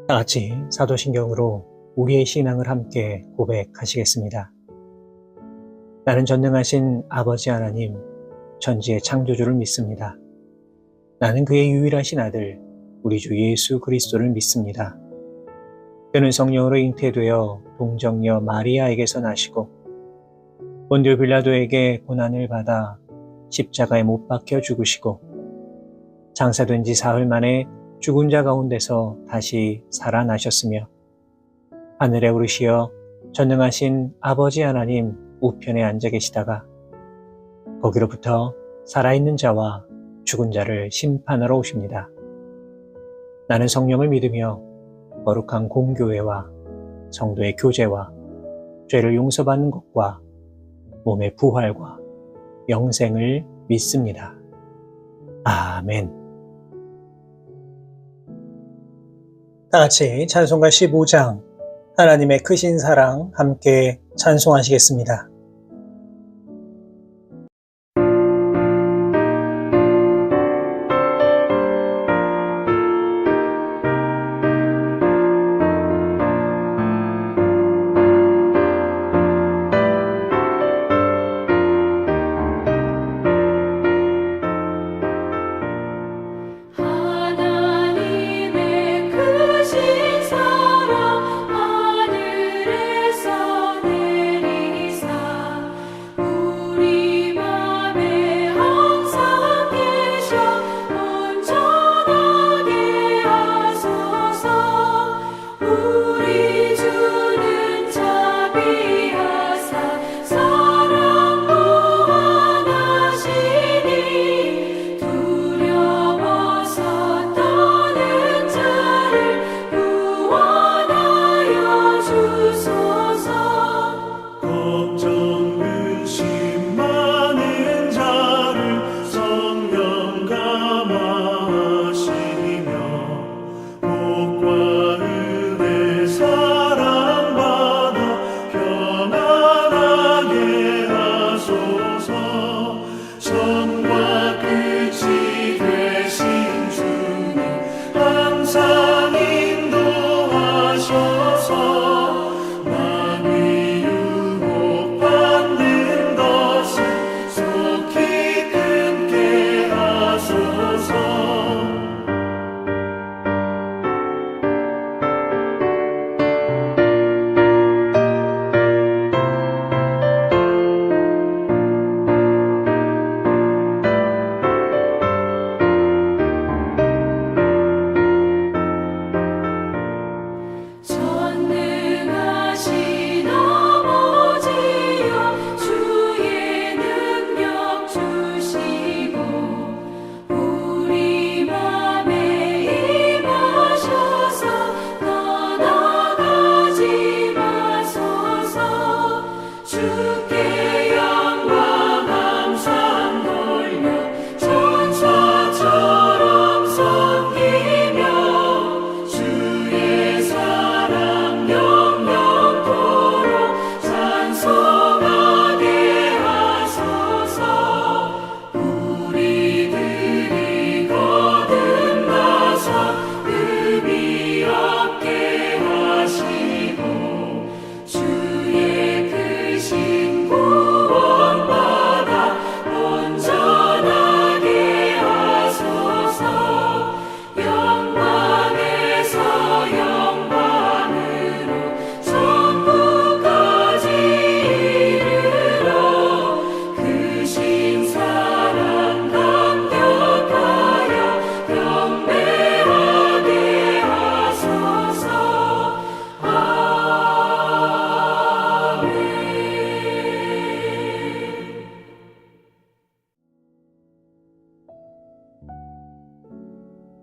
다 같이 사도신경으로 우리의 신앙을 함께 고백하시겠습니다. 나는 전능하신 아버지 하나님, 천지의 창조주를 믿습니다. 나는 그의 유일하신 아들, 우리 주 예수 그리스도를 믿습니다. 그는 성령으로 잉태되어 동정녀 마리아에게서 나시고 본디오 빌라도에게 고난을 받아 십자가에 못 박혀 죽으시고 장사된 지 사흘 만에 죽은 자 가운데서 다시 살아나셨으며 하늘에 오르시어 전능하신 아버지 하나님 우편에 앉아 계시다가 거기로부터 살아있는 자와 죽은 자를 심판하러 오십니다. 나는 성령을 믿으며 거룩한 공교회와 성도의 교제와 죄를 용서받는 것과 몸의 부활과 영생을 믿습니다. 아멘. 다 같이 찬송가 15장 하나님의 크신 사랑 함께 찬송하시겠습니다.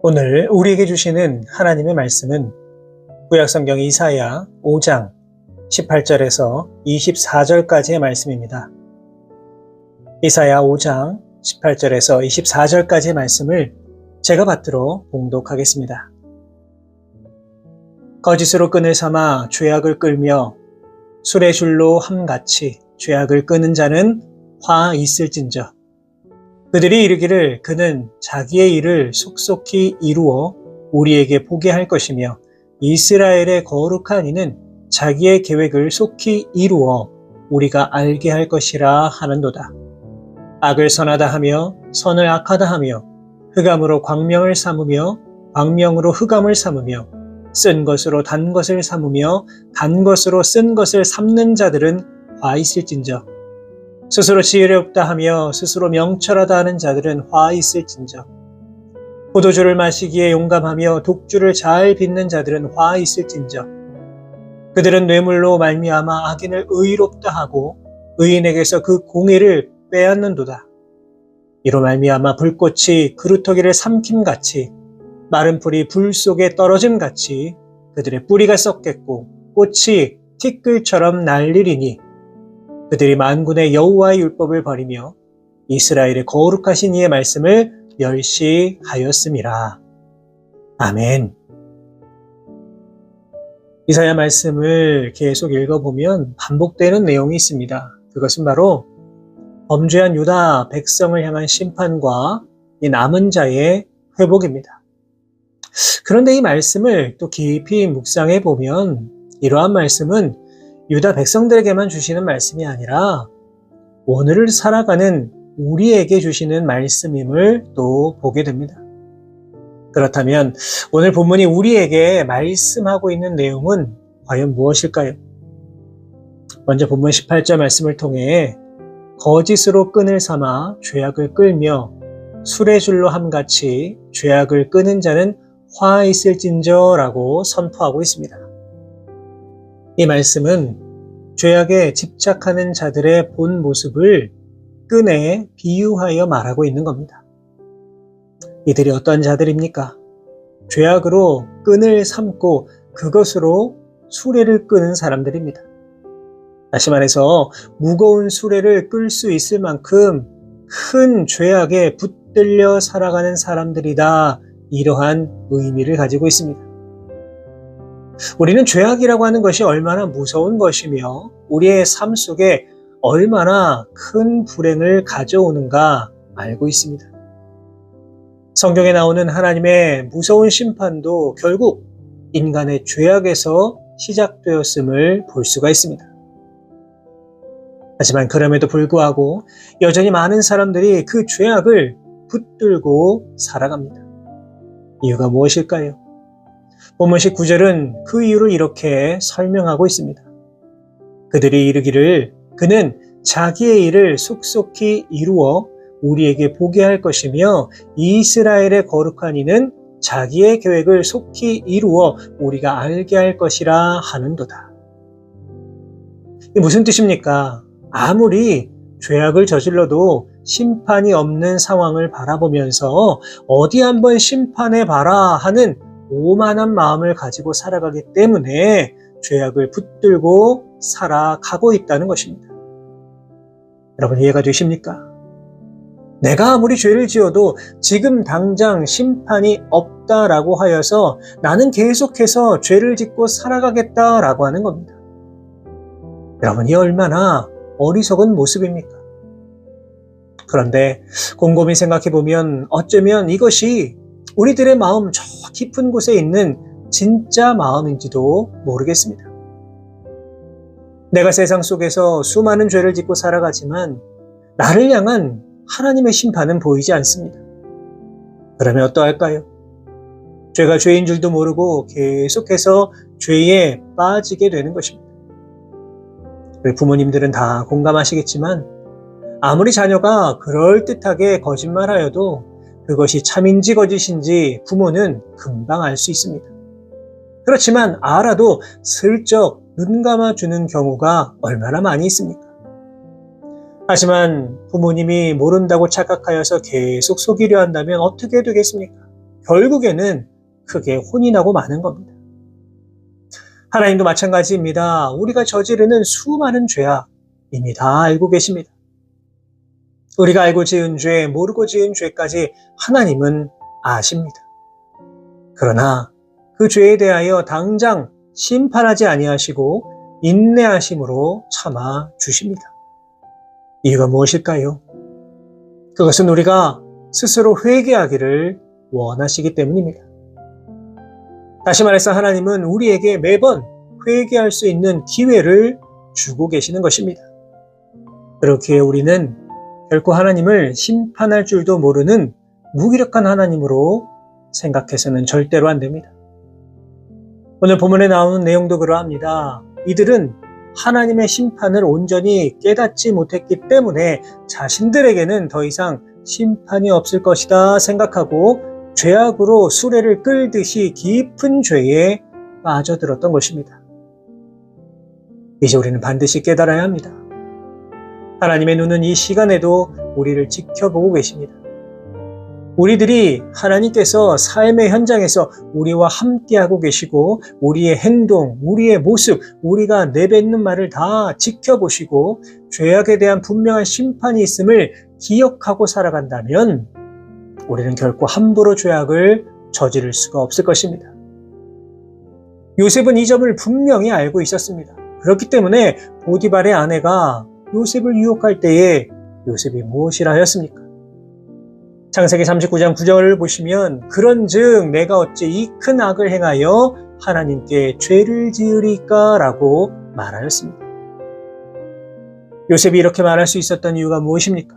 오늘 우리에게 주시는 하나님의 말씀은 구약성경 이사야 5장 18절에서 24절까지의 말씀입니다. 이사야 5장 18절에서 24절까지의 말씀을 제가 받들어 봉독하겠습니다. 거짓으로 끈을 삼아 죄악을 끌며 술의 줄로 함같이 죄악을 끄는 자는 화 있을진저. 그들이 이르기를 그는 자기의 일을 속속히 이루어 우리에게 보게 할 것이며 이스라엘의 거룩한 이는 자기의 계획을 속히 이루어 우리가 알게 할 것이라 하는도다. 악을 선하다 하며 선을 악하다 하며 흑암으로 광명을 삼으며 광명으로 흑암을 삼으며 쓴 것으로 단 것을 삼으며 단 것으로 쓴 것을 삼는 자들은 화 있을진저. 스스로 지혜롭다 하며 스스로 명철하다 하는 자들은 화 있을진저. 포도주를 마시기에 용감하며 독주를 잘 빚는 자들은 화 있을진저. 그들은 뇌물로 말미암아 악인을 의롭다 하고 의인에게서 그 공의를 빼앗는도다. 이로 말미암아 불꽃이 그루터기를 삼킴같이 마른 풀이 불 속에 떨어짐같이 그들의 뿌리가 썩겠고 꽃이 티끌처럼 날리리니 그들이 만군의 여호와의 율법을 버리며 이스라엘의 거룩하신 이의 말씀을 멸시하였음이라. 아멘. 이사야 말씀을 계속 읽어보면 반복되는 내용이 있습니다. 그것은 바로 범죄한 유다 백성을 향한 심판과 이 남은 자의 회복입니다. 그런데 이 말씀을 또 깊이 묵상해 보면 이러한 말씀은 유다 백성들에게만 주시는 말씀이 아니라 오늘을 살아가는 우리에게 주시는 말씀임을 또 보게 됩니다. 그렇다면 오늘 본문이 우리에게 말씀하고 있는 내용은 과연 무엇일까요? 먼저 본문 18절 말씀을 통해 거짓으로 끈을 삼아 죄악을 끌며 술의 줄로 함같이 죄악을 끄는 자는 화 있을진저라고 선포하고 있습니다. 이 말씀은 죄악에 집착하는 자들의 본 모습을 끈에 비유하여 말하고 있는 겁니다. 이들이 어떤 자들입니까? 죄악으로 끈을 삼고 그것으로 수레를 끄는 사람들입니다. 다시 말해서 무거운 수레를 끌 수 있을 만큼 큰 죄악에 붙들려 살아가는 사람들이다. 이러한 의미를 가지고 있습니다. 우리는 죄악이라고 하는 것이 얼마나 무서운 것이며 우리의 삶 속에 얼마나 큰 불행을 가져오는가 알고 있습니다. 성경에 나오는 하나님의 무서운 심판도 결국 인간의 죄악에서 시작되었음을 볼 수가 있습니다. 하지만 그럼에도 불구하고 여전히 많은 사람들이 그 죄악을 붙들고 살아갑니다. 이유가 무엇일까요? 본문 19절은 그 이유를 이렇게 설명하고 있습니다. 그들이 이르기를 그는 자기의 일을 속속히 이루어 우리에게 보게 할 것이며 이스라엘의 거룩한 이는 자기의 계획을 속히 이루어 우리가 알게 할 것이라 하는도다. 이게 무슨 뜻입니까? 아무리 죄악을 저질러도 심판이 없는 상황을 바라보면서 어디 한번 심판해봐라 하는 오만한 마음을 가지고 살아가기 때문에 죄악을 붙들고 살아가고 있다는 것입니다. 여러분 이해가 되십니까? 내가 아무리 죄를 지어도 지금 당장 심판이 없다라고 하여서 나는 계속해서 죄를 짓고 살아가겠다라고 하는 겁니다. 여러분 이 얼마나 어리석은 모습입니까? 그런데 곰곰이 생각해보면 어쩌면 이것이 우리들의 마음 저 깊은 곳에 있는 진짜 마음인지도 모르겠습니다. 내가 세상 속에서 수많은 죄를 짓고 살아가지만 나를 향한 하나님의 심판은 보이지 않습니다. 그러면 어떠할까요? 죄가 죄인 줄도 모르고 계속해서 죄에 빠지게 되는 것입니다. 우리 부모님들은 다 공감하시겠지만 아무리 자녀가 그럴듯하게 거짓말하여도 그것이 참인지 거짓인지 부모는 금방 알 수 있습니다. 그렇지만 알아도 슬쩍 눈 감아주는 경우가 얼마나 많이 있습니까? 하지만 부모님이 모른다고 착각하여서 계속 속이려 한다면 어떻게 되겠습니까? 결국에는 크게 혼이 나고 마는 겁니다. 하나님도 마찬가지입니다. 우리가 저지르는 수많은 죄악 이미 다 알고 계십니다. 우리가 알고 지은 죄, 모르고 지은 죄까지 하나님은 아십니다. 그러나 그 죄에 대하여 당장 심판하지 아니하시고 인내하심으로 참아 주십니다. 이유가 무엇일까요? 그것은 우리가 스스로 회개하기를 원하시기 때문입니다. 다시 말해서 하나님은 우리에게 매번 회개할 수 있는 기회를 주고 계시는 것입니다. 그렇기에 우리는 결코 하나님을 심판할 줄도 모르는 무기력한 하나님으로 생각해서는 절대로 안 됩니다. 오늘 본문에 나오는 내용도 그러합니다. 이들은 하나님의 심판을 온전히 깨닫지 못했기 때문에 자신들에게는 더 이상 심판이 없을 것이다 생각하고 죄악으로 수레를 끌듯이 깊은 죄에 빠져들었던 것입니다. 이제 우리는 반드시 깨달아야 합니다. 하나님의 눈은 이 시간에도 우리를 지켜보고 계십니다. 우리들이 하나님께서 삶의 현장에서 우리와 함께하고 계시고 우리의 행동, 우리의 모습, 우리가 내뱉는 말을 다 지켜보시고 죄악에 대한 분명한 심판이 있음을 기억하고 살아간다면 우리는 결코 함부로 죄악을 저지를 수가 없을 것입니다. 요셉은 이 점을 분명히 알고 있었습니다. 그렇기 때문에 보디발의 아내가 요셉을 유혹할 때에 요셉이 무엇이라 하였습니까? 창세기 39장 9절을 보시면 그런즉 내가 어찌 이 큰 악을 행하여 하나님께 죄를 지으리까 라고 말하였습니다. 요셉이 이렇게 말할 수 있었던 이유가 무엇입니까?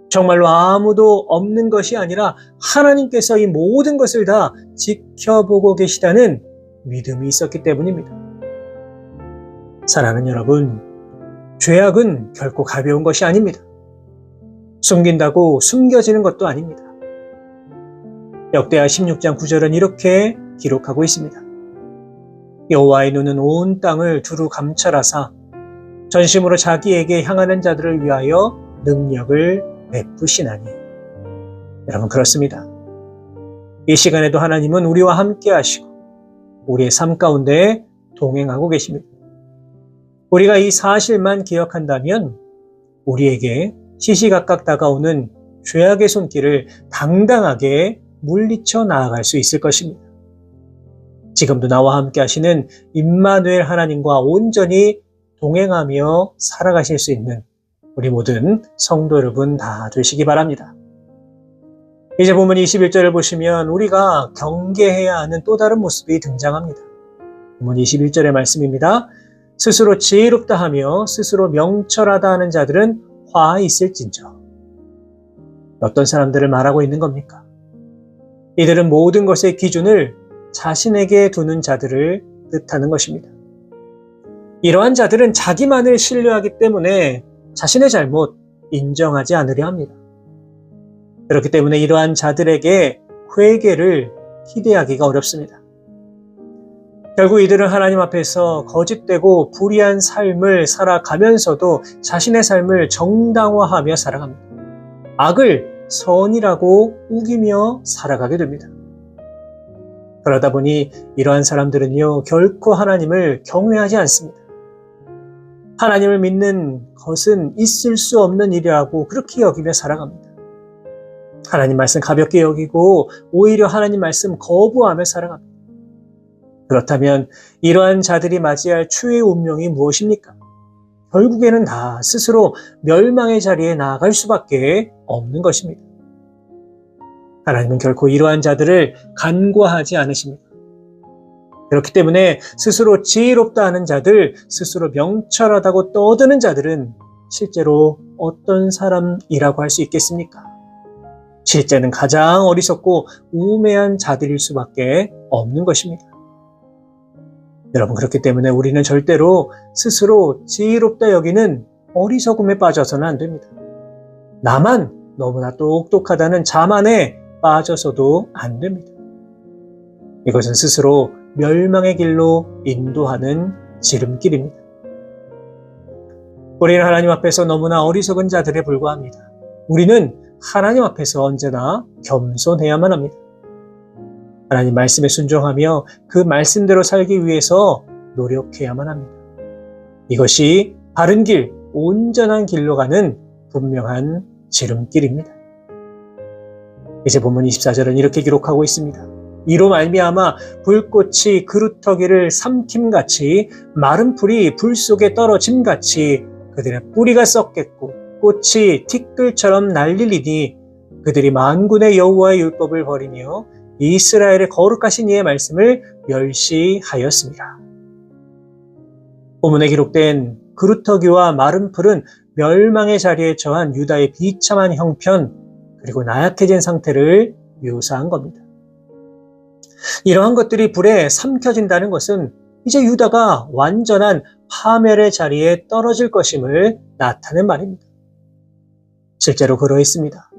정말로 아무도 없는 것이 아니라 하나님께서 이 모든 것을 다 지켜보고 계시다는 믿음이 있었기 때문입니다. 사랑하는 여러분, 죄악은 결코 가벼운 것이 아닙니다. 숨긴다고 숨겨지는 것도 아닙니다. 역대하 16장 9절은 이렇게 기록하고 있습니다. 여호와의 눈은 온 땅을 두루 감찰하사 전심으로 자기에게 향하는 자들을 위하여 능력을 베푸시나니. 여러분, 그렇습니다. 이 시간에도 하나님은 우리와 함께 하시고 우리의 삶 가운데 동행하고 계십니다. 우리가 이 사실만 기억한다면 우리에게 시시각각 다가오는 죄악의 손길을 당당하게 물리쳐 나아갈 수 있을 것입니다. 지금도 나와 함께 하시는 임마누엘 하나님과 온전히 동행하며 살아가실 수 있는 우리 모든 성도 여러분 다 되시기 바랍니다. 이제 본문 21절을 보시면 우리가 경계해야 하는 또 다른 모습이 등장합니다. 본문 21절의 말씀입니다. 스스로 지혜롭다 하며 스스로 명철하다 하는 자들은 화 있을진저. 어떤 사람들을 말하고 있는 겁니까? 이들은 모든 것의 기준을 자신에게 두는 자들을 뜻하는 것입니다. 이러한 자들은 자기만을 신뢰하기 때문에 자신의 잘못 인정하지 않으려 합니다. 그렇기 때문에 이러한 자들에게 회개를 기대하기가 어렵습니다. 결국 이들은 하나님 앞에서 거짓되고 불의한 삶을 살아가면서도 자신의 삶을 정당화하며 살아갑니다. 악을 선이라고 우기며 살아가게 됩니다. 그러다 보니 이러한 사람들은요, 결코 하나님을 경외하지 않습니다. 하나님을 믿는 것은 있을 수 없는 일이라고 그렇게 여기며 살아갑니다. 하나님 말씀 가볍게 여기고 오히려 하나님 말씀 거부하며 살아갑니다. 그렇다면 이러한 자들이 맞이할 추후의 운명이 무엇입니까? 결국에는 다 스스로 멸망의 자리에 나아갈 수밖에 없는 것입니다. 하나님은 결코 이러한 자들을 간과하지 않으십니다. 그렇기 때문에 스스로 지혜롭다 하는 자들, 스스로 명철하다고 떠드는 자들은 실제로 어떤 사람이라고 할 수 있겠습니까? 실제는 가장 어리석고 우매한 자들일 수밖에 없는 것입니다. 여러분, 그렇기 때문에 우리는 절대로 스스로 지혜롭다 여기는 어리석음에 빠져서는 안 됩니다. 나만 너무나 똑똑하다는 자만에 빠져서도 안 됩니다. 이것은 스스로 멸망의 길로 인도하는 지름길입니다. 우리는 하나님 앞에서 너무나 어리석은 자들에 불과합니다. 우리는 하나님 앞에서 언제나 겸손해야만 합니다. 하나님 말씀에 순종하며 그 말씀대로 살기 위해서 노력해야만 합니다. 이것이 바른 길, 온전한 길로 가는 분명한 지름길입니다. 이제 본문 24절은 이렇게 기록하고 있습니다. 이로 말미암아 불꽃이 그루터기를 삼킴같이 마른 풀이 불 속에 떨어짐같이 그들의 뿌리가 썩겠고 꽃이 티끌처럼 날리리니 그들이 만군의 여호와의 율법을 버리며 이스라엘의 거룩하신 이의 말씀을 멸시하였습니다. 본문에 기록된 그루터기와 마른 풀은 멸망의 자리에 처한 유다의 비참한 형편, 그리고 나약해진 상태를 묘사한 겁니다. 이러한 것들이 불에 삼켜진다는 것은 이제 유다가 완전한 파멸의 자리에 떨어질 것임을 나타낸 말입니다. 실제로 그러했습니다.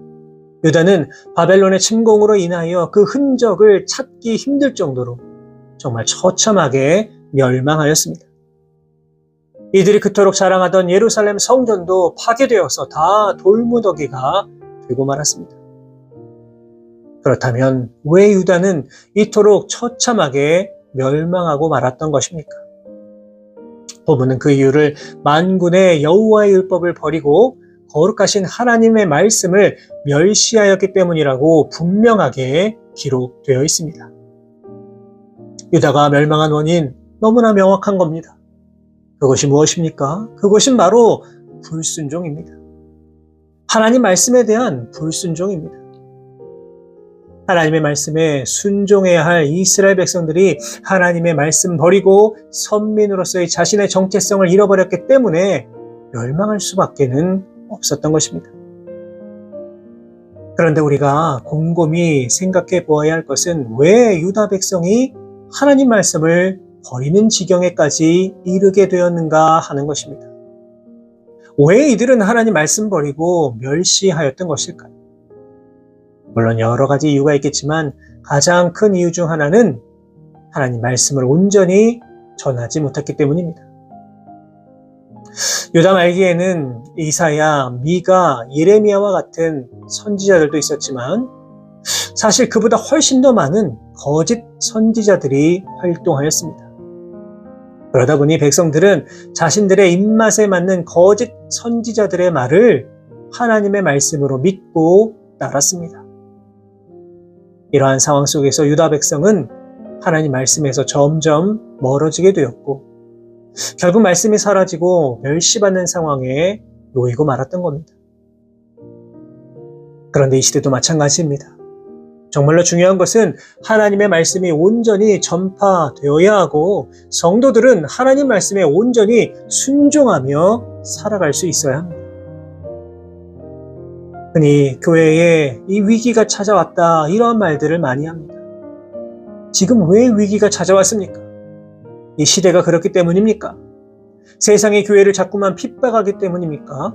유다는 바벨론의 침공으로 인하여 그 흔적을 찾기 힘들 정도로 정말 처참하게 멸망하였습니다. 이들이 그토록 자랑하던 예루살렘 성전도 파괴되어서 다 돌무더기가 되고 말았습니다. 그렇다면 왜 유다는 이토록 처참하게 멸망하고 말았던 것입니까? 본문은 그 이유를 만군의 여호와의 율법을 버리고 거룩하신 하나님의 말씀을 멸시하였기 때문이라고 분명하게 기록되어 있습니다. 유다가 멸망한 원인 너무나 명확한 겁니다. 그것이 무엇입니까? 그것은 바로 불순종입니다. 하나님 말씀에 대한 불순종입니다. 하나님의 말씀에 순종해야 할 이스라엘 백성들이 하나님의 말씀 버리고 선민으로서의 자신의 정체성을 잃어버렸기 때문에 멸망할 수밖에는 없었던 것입니다. 그런데 우리가 곰곰이 생각해 보아야 할 것은 왜 유다 백성이 하나님 말씀을 버리는 지경에까지 이르게 되었는가 하는 것입니다. 왜 이들은 하나님 말씀 버리고 멸시하였던 것일까요? 물론 여러 가지 이유가 있겠지만 가장 큰 이유 중 하나는 하나님 말씀을 온전히 전하지 못했기 때문입니다. 유다 말기에는 이사야, 미가, 예레미야와 같은 선지자들도 있었지만 사실 그보다 훨씬 더 많은 거짓 선지자들이 활동하였습니다. 그러다 보니 백성들은 자신들의 입맛에 맞는 거짓 선지자들의 말을 하나님의 말씀으로 믿고 따랐습니다. 이러한 상황 속에서 유다 백성은 하나님 말씀에서 점점 멀어지게 되었고 결국 말씀이 사라지고 멸시받는 상황에 놓이고 말았던 겁니다. 그런데 이 시대도 마찬가지입니다. 정말로 중요한 것은 하나님의 말씀이 온전히 전파되어야 하고 성도들은 하나님 말씀에 온전히 순종하며 살아갈 수 있어야 합니다. 흔히 교회에 이 위기가 찾아왔다 이러한 말들을 많이 합니다. 지금 왜 위기가 찾아왔습니까? 이 시대가 그렇기 때문입니까? 세상의 교회를 자꾸만 핍박하기 때문입니까?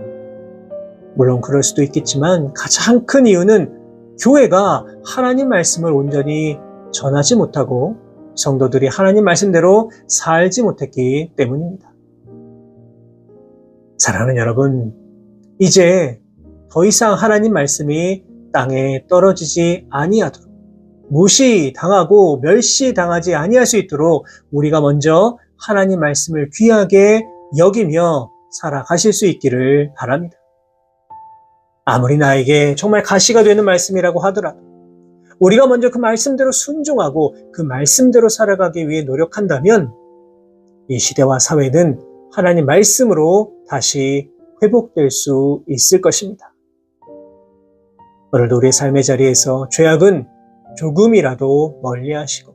물론 그럴 수도 있겠지만 가장 큰 이유는 교회가 하나님 말씀을 온전히 전하지 못하고 성도들이 하나님 말씀대로 살지 못했기 때문입니다. 사랑하는 여러분, 이제 더 이상 하나님 말씀이 땅에 떨어지지 아니하도록 무시당하고 멸시당하지 아니할 수 있도록 우리가 먼저 하나님 말씀을 귀하게 여기며 살아가실 수 있기를 바랍니다. 아무리 나에게 정말 가시가 되는 말씀이라고 하더라도 우리가 먼저 그 말씀대로 순종하고 그 말씀대로 살아가기 위해 노력한다면 이 시대와 사회는 하나님 말씀으로 다시 회복될 수 있을 것입니다. 오늘도 우리의 삶의 자리에서 죄악은 조금이라도 멀리하시고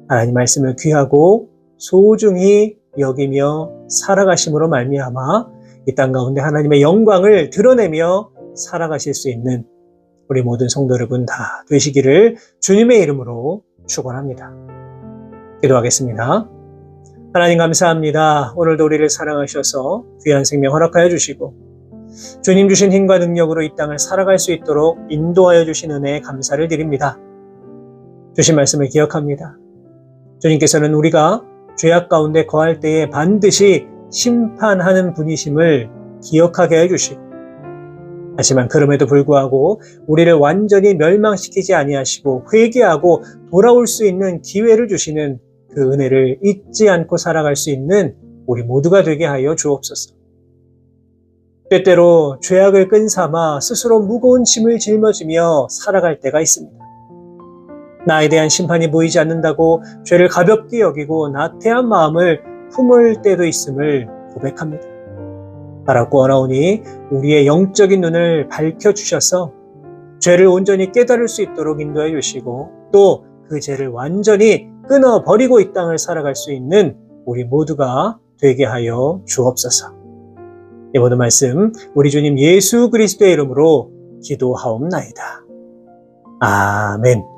하나님 말씀을 귀하고 소중히 여기며 살아가심으로 말미암아 이 땅 가운데 하나님의 영광을 드러내며 살아가실 수 있는 우리 모든 성도 여러분 다 되시기를 주님의 이름으로 축원합니다. 기도하겠습니다. 하나님 감사합니다. 오늘도 우리를 사랑하셔서 귀한 생명 허락하여 주시고 주님 주신 힘과 능력으로 이 땅을 살아갈 수 있도록 인도하여 주신 은혜에 감사를 드립니다. 주신 말씀을 기억합니다. 주님께서는 우리가 죄악 가운데 거할 때에 반드시 심판하는 분이심을 기억하게 해주시고 하지만 그럼에도 불구하고 우리를 완전히 멸망시키지 아니하시고 회개하고 돌아올 수 있는 기회를 주시는 그 은혜를 잊지 않고 살아갈 수 있는 우리 모두가 되게 하여 주옵소서. 때때로 죄악을 끈삼아 스스로 무거운 짐을 짊어지며 살아갈 때가 있습니다. 나에 대한 심판이 보이지 않는다고 죄를 가볍게 여기고 나태한 마음을 품을 때도 있음을 고백합니다. 바라고 원하오니 우리의 영적인 눈을 밝혀주셔서 죄를 온전히 깨달을 수 있도록 인도해 주시고 또 그 죄를 완전히 끊어버리고 이 땅을 살아갈 수 있는 우리 모두가 되게 하여 주옵소서. 이 모든 말씀 우리 주님 예수 그리스도의 이름으로 기도하옵나이다. 아멘.